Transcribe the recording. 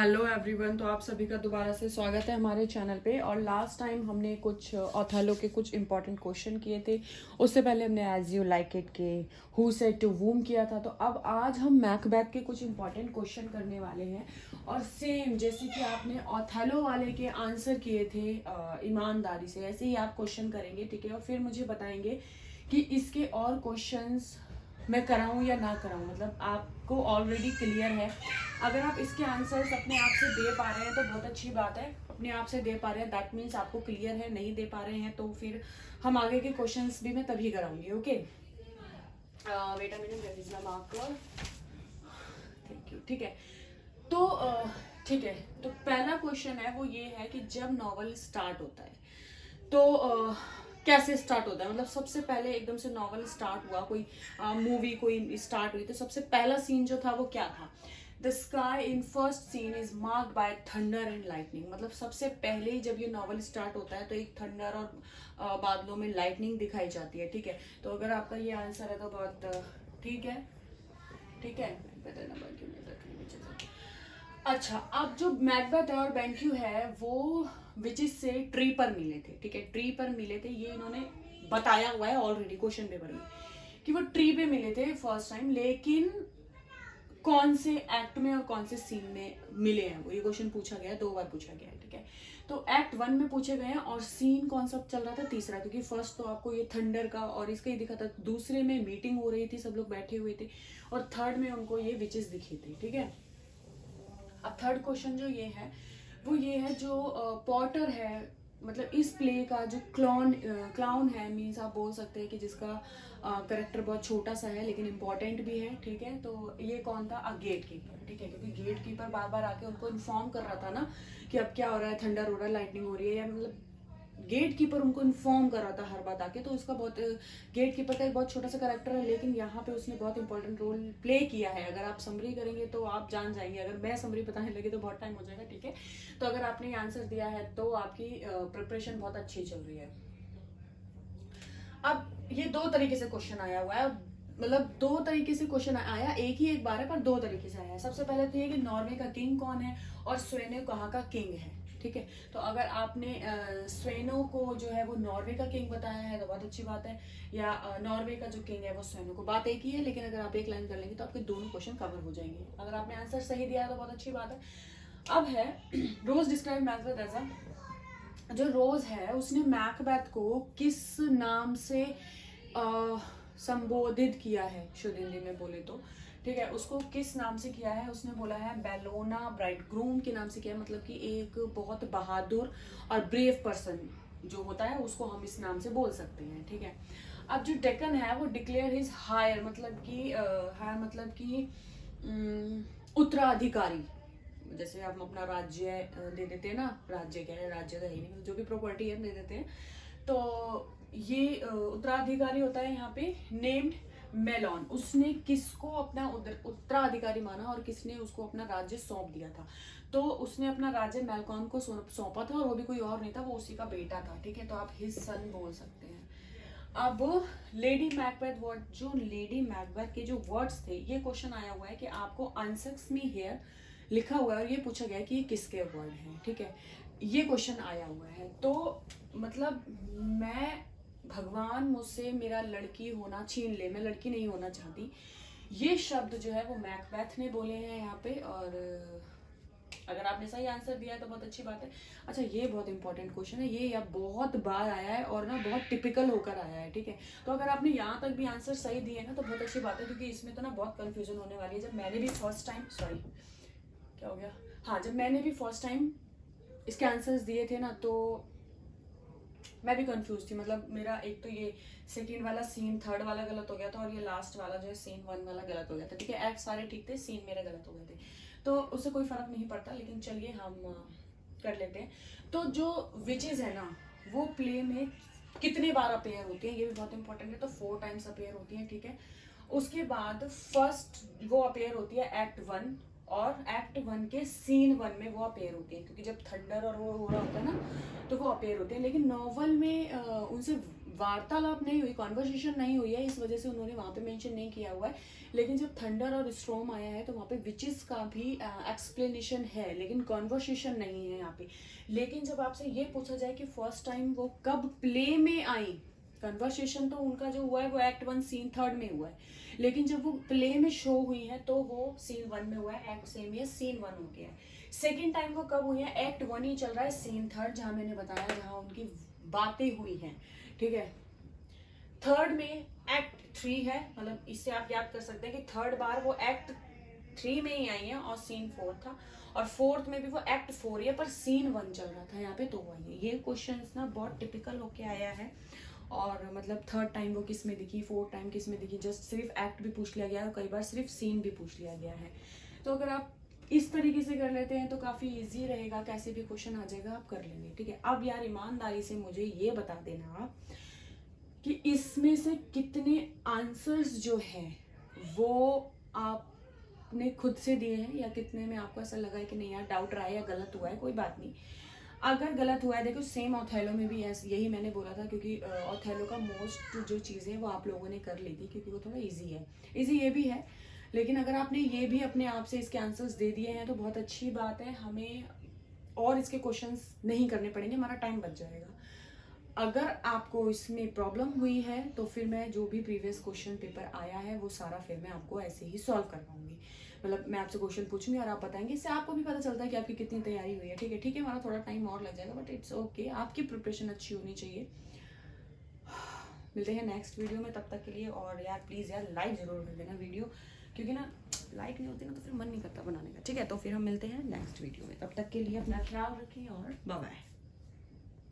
Hello everyone, तो आप सभी का दोबारा से स्वागत है हमारे चैनल पे। और लास्ट टाइम हमने कुछ ओथेलो के कुछ इंपॉर्टेंट क्वेश्चन किए थे। उससे पहले हमने एज यू लाइक इट के हु सेड टू वूम किया था। तो अब आज हम मैकबेथ के कुछ इंपॉर्टेंट क्वेश्चन करने वाले हैं। और सेम जैसे कि आपने ओथेलो वाले के आंसर किए थे ईमानदारी से, ऐसे ही आप क्वेश्चन करेंगे, ठीक है। और फिर मुझे बताएंगे कि इसके और क्वेश्चंस मैं कराऊं या ना कराऊं, मतलब आपको ऑलरेडी क्लियर है। अगर आप इसके आंसर्स अपने आप से दे पा रहे हैं तो बहुत अच्छी बात है, अपने आप से दे पा रहे हैं दैट मीन्स आपको क्लियर है। नहीं दे पा रहे हैं तो फिर हम आगे के क्वेश्चंस भी मैं तभी कराऊंगी। Okay, wait a minute, where is my marker. Thank you. ठीक है, तो ठीक है, तो पहला क्वेश्चन है वो ये है कि जब नॉवल स्टार्ट होता है तो कैसे स्टार्ट होता है। मतलब सबसे पहले एकदम से नॉवल स्टार्ट हुआ, कोई मूवी कोई स्टार्ट हुई तो सबसे पहला सीन जो था वो क्या था। The sky in first scene is marked by thunder and lightning. मतलब सबसे पहले ही जब ये नॉवल स्टार्ट होता है तो एक थंडर और बादलों में लाइटनिंग दिखाई जाती है। ठीक है, तो अगर आपका ये आंसर है तो बहुत ठीक है। ठीक है, नंबर क्यों नहीं रखने में चीज़ें। अच्छा, अब जो मैकबेथ और बेंक्यू है वो विचिस से ट्री पर मिले थे। ठीक है, ट्री पर मिले थे, ये इन्होंने बताया हुआ है ऑलरेडी क्वेश्चन पेपर में कि वो ट्री पे मिले थे फर्स्ट टाइम। लेकिन कौन से एक्ट में और कौन से सीन में मिले हैं वो, ये क्वेश्चन पूछा गया है, 2 बार पूछा गया है। ठीक है, तो एक्ट 1 में पूछे गए हैं और सीन कौन सा चल रहा था, तीसरा, क्योंकि फर्स्ट तो आपको ये थंडर का और इसका ही दिखा था। दूसरे में मीटिंग हो रही थी, सब लोग बैठे हुए थे। और थर्ड में उनको ये विचेस दिखी थी। ठीक है, अब थर्ड क्वेश्चन जो ये है वो ये है, जो पॉटर है, मतलब इस प्ले का जो क्लाउन है, मीन्स आप बोल सकते हैं कि जिसका करेक्टर बहुत छोटा सा है लेकिन इम्पोर्टेंट भी है। ठीक है, तो ये कौन था, गेट कीपर। ठीक है, क्योंकि गेट कीपर बार बार आके उनको इन्फॉर्म कर रहा था ना कि अब क्या हो रहा है, थंडर हो रहा है, लाइटनिंग हो रही है, या मतलब गेट कीपर उनको इन्फॉर्म कर रहा था हर बात आके। तो उसका बहुत, गेट कीपर का एक बहुत छोटा सा कैरेक्टर है लेकिन यहाँ पे उसने बहुत इंपॉर्टेंट रोल प्ले किया है। अगर आप समरी करेंगे तो आप जान जाएंगे, अगर मैं समरी बताने लगी तो बहुत टाइम हो जाएगा। ठीक है, तो अगर आपने ये आंसर दिया है तो आपकी प्रिपरेशन बहुत अच्छी चल रही है। अब ये 2 तरीके से क्वेश्चन आया हुआ है, मतलब 2 तरीके से क्वेश्चन आया, एक ही एक बार है पर 2 तरीके से आया है। सबसे पहले तो ये कि नॉर्वे का किंग कौन है और स्वेनो कहाँ का किंग है। ठीक है, तो अगर आपने स्वेनो को जो है वो नॉर्वे का किंग बताया है तो बहुत अच्छी बात है, या नॉर्वे का जो किंग है वो स्वेनो को, बात एक ही है। लेकिन अगर आप एक लाइन कर लेंगे तो आपके दोनों क्वेश्चन कवर हो जाएंगे। अगर आपने आंसर सही दिया है तो बहुत अच्छी बात है। अब है रोज डिस्क्राइब मैकबेथ एज अ, जो रोज है उसने मैकबेथ को किस नाम से संबोधित किया है, शुद्ध हिंदी में बोले तो। ठीक है, उसको किस नाम से किया है, उसने बोला है बेलोना ब्राइड ग्रूम के नाम से किया है। मतलब कि एक बहुत बहादुर और ब्रेव पर्सन जो होता है उसको हम इस नाम से बोल सकते हैं। ठीक है, अब जो डेक्कन है वो डिक्लेयर हिज हायर, मतलब कि हायर मतलब कि उत्तराधिकारी। जैसे हम अपना राज्य दे देते हैं ना, राज्य क्या है, राज्य तो ही नहीं, जो भी प्रॉपर्टी है दे देते हैं, तो ये उत्तराधिकारी होता है यहाँ पे नेम्ड मेलॉन। उसने किसको अपना उत्तराधिकारी माना और किसने उसको अपना राज्य सौंप दिया था, तो उसने अपना राज्य मेलकॉन को सौंपा था, और वो भी कोई और नहीं था, वो उसी का बेटा था। ठीक है, तो आप हिज सन बोल सकते हैं। अब लेडी मैकबेथ वर्ड, जो लेडी मैकबेथ के जो वर्ड्स थे, ये क्वेश्चन आया हुआ है कि आपको आंसर्स मी हियर लिखा हुआ है और ये पूछा गया है कि ये किसके वर्ड हैं। ठीक है, ये क्वेश्चन आया हुआ है। तो मतलब मैं, भगवान मुझसे मेरा लड़की होना छीन ले, मैं लड़की नहीं होना चाहती, ये शब्द जो है वो मैकबेथ ने बोले हैं यहाँ पे। और अगर आपने सही आंसर दिया है तो बहुत अच्छी बात है। अच्छा, ये बहुत इंपॉर्टेंट क्वेश्चन है, ये अब बहुत बार आया है और ना बहुत टिपिकल होकर आया है। ठीक है, तो अगर आपने यहाँ तक भी आंसर सही दिए ना तो बहुत अच्छी बात है, क्योंकि इसमें तो ना बहुत कंफ्यूजन होने वाली है। जब मैंने भी फर्स्ट टाइम, सॉरी क्या हो गया, हाँ, जब मैंने भी फर्स्ट टाइम इसके आंसर्स दिए थे ना तो मैं भी कंफ्यूज थी। मतलब मेरा एक तो ये सेकंड वाला सीन, थर्ड वाला गलत हो गया था, और ये लास्ट वाला जो है सीन 1 वाला गलत हो गया था। ठीक है, एक्ट सारे ठीक थे, सीन मेरे गलत हो गए थे, तो उससे कोई फर्क नहीं पड़ता। लेकिन चलिए हम कर लेते हैं। तो जो विचेज है ना वो प्ले में कितने बार अपेयर होती है, ये भी बहुत इंपॉर्टेंट है। तो 4 टाइम्स अपेयर होती है। ठीक है, उसके बाद फर्स्ट वो अपेयर होती है एक्ट 1 और एक्ट 1 के सीन 1 में वो अपेयर होती हैं, क्योंकि जब थंडर और वो हो रहा होता है ना तो वो अपेयर होते हैं। लेकिन नॉवल में उनसे वार्तालाप नहीं हुई, कॉन्वर्सेशन नहीं हुई है, इस वजह से उन्होंने वहाँ पे मेंशन नहीं किया हुआ है। लेकिन जब थंडर और स्टॉर्म आया है तो वहाँ पे विचेस का भी एक्सप्लेनेशन है, लेकिन कॉन्वर्सेशन नहीं है यहाँ पे। लेकिन जब आपसे ये पूछा जाए कि फर्स्ट टाइम वो कब प्ले में आई, कन्वर्सेशन तो उनका जो हुआ है वो एक्ट 1 सीन 3 में हुआ है, लेकिन जब वो प्ले में शो हुई है तो वो सीन 1 में हुआ है, एक्ट सेम है, सीन 1 हो गया है। सेकेंड टाइम वो कब हुई है, एक्ट 1 ही चल रहा है, सीन 3 जहां मैंने बताया जहां उनकी बातें हुई हैं, ठीक है। थर्ड में एक्ट 3 है, मतलब इससे आप याद कर सकते हैं कि थर्ड बार वो एक्ट 3 में ही आई है और सीन 4 था, और फोर्थ में भी वो एक्ट 4 ही है पर सीन 1 चल रहा था यहाँ पे, तो वही है। ये क्वेश्चंस ना बहुत टिपिकल होके आया है, और मतलब थर्ड टाइम वो किस में दिखी, फोर्थ टाइम किस में दिखी, जस्ट सिर्फ एक्ट भी पूछ लिया गया है और कई बार सिर्फ सीन भी पूछ लिया गया है। तो अगर आप इस तरीके से कर लेते हैं तो काफ़ी इजी रहेगा, कैसे भी क्वेश्चन आ जाएगा आप कर लेंगे, ठीक है। अब यार ईमानदारी से मुझे ये बता देना कि इसमें से कितने आंसर्स जो है वो आपने खुद से दिए हैं, या कितने में आपको ऐसा लगा है कि नहीं यार डाउट रहा है या गलत हुआ है। कोई बात नहीं, अगर गलत हुआ है, देखो सेम ऑथेलो में भी ऐसे यही मैंने बोला था, क्योंकि ऑथेलो का मोस्ट जो चीज़ें वो आप लोगों ने कर ली थी, क्योंकि वो थोड़ा इजी है, इजी ये भी है। लेकिन अगर आपने ये भी अपने आप से इसके आंसर्स दे दिए हैं तो बहुत अच्छी बात है, हमें और इसके क्वेश्चंस नहीं करने पड़ेंगे, हमारा टाइम बच जाएगा। अगर आपको इसमें प्रॉब्लम हुई है तो फिर मैं जो भी प्रीवियस क्वेश्चन पेपर आया है वो सारा फिर मैं आपको ऐसे ही सॉल्व करवाऊंगी, मतलब मैं आपसे क्वेश्चन पूछूंगी और आप बताएंगे, इससे आपको भी पता चलता है कि आपकी कितनी तैयारी हुई है, ठीक है। ठीक है, हमारा थोड़ा टाइम और लग जाएगा बट इट्स ओके, आपकी प्रिपरेशन अच्छी होनी चाहिए। मिलते हैं नेक्स्ट वीडियो में, तब तक के लिए। और यार प्लीज़ यार लाइक ज़रूर कर देना वीडियो, क्योंकि ना लाइक नहीं होती ना तो फिर मन नहीं करता बनाने का, ठीक है। तो फिर हम मिलते हैं नेक्स्ट वीडियो में, तब तक के लिए अपना ख्याल रखें और बाय बाय।